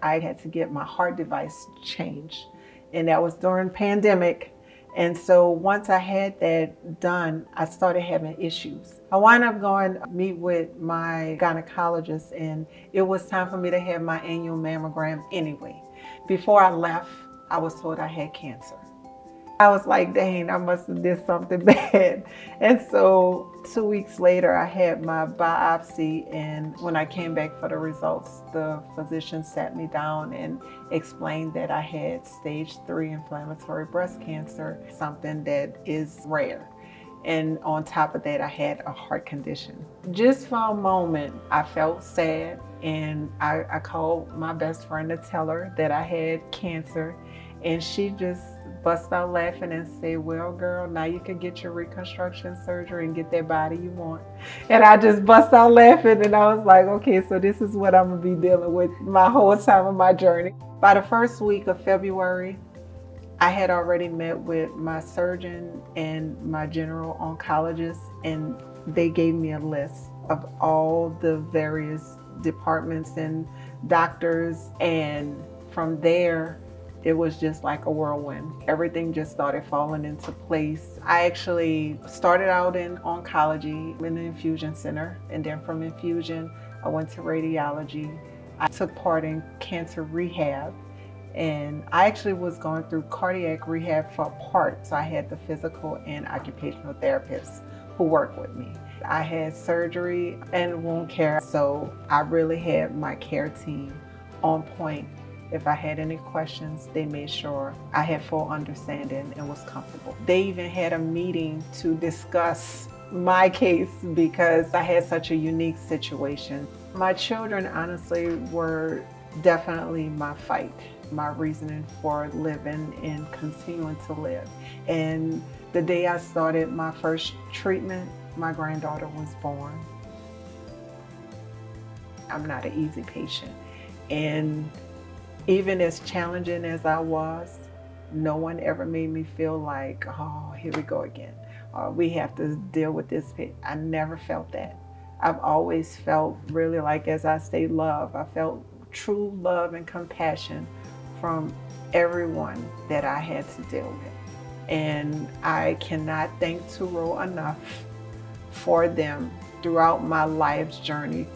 I had to get my heart device changed, and that was during pandemic. And so once I had that done, I started having issues. I wound up going to meet with my gynecologist, and it was time for me to have my annual mammogram anyway. Before I left, I was told I had cancer. I was like, dang, I must have did something bad. And so 2 weeks later, I had my biopsy, and when I came back for the results, the physician sat me down and explained that I had stage 3 inflammatory breast cancer, something that is rare. And on top of that, I had a heart condition. Just for a moment, I felt sad, and I called my best friend to tell her that I had cancer, and she just bust out laughing and say, well, girl, now you can get your reconstruction surgery and get that body you want. And I just bust out laughing, and I was like, okay, so this is what I'm gonna be dealing with my whole time of my journey. By the first week of February, I had already met with my surgeon and my general oncologist, and they gave me a list of all the various departments and doctors, and from there, it was just like a whirlwind. Everything just started falling into place. I actually started out in oncology in the infusion center, and then from infusion, I went to radiology. I took part in cancer rehab, and I actually was going through cardiac rehab for a part, so I had the physical and occupational therapists who worked with me. I had surgery and wound care, so I really had my care team on point. If I had any questions, they made sure I had full understanding and was comfortable. They even had a meeting to discuss my case because I had such a unique situation. My children, honestly, were definitely my fight, my reasoning for living and continuing to live. And the day I started my first treatment, my granddaughter was born. I'm not an easy patient. And even as challenging as I was, no one ever made me feel like, oh, here we go again, or we have to deal with this. I never felt that. I've always felt really like, as I say, love. I felt true love and compassion from everyone that I had to deal with. And I cannot thank Turo enough for them throughout my life's journey.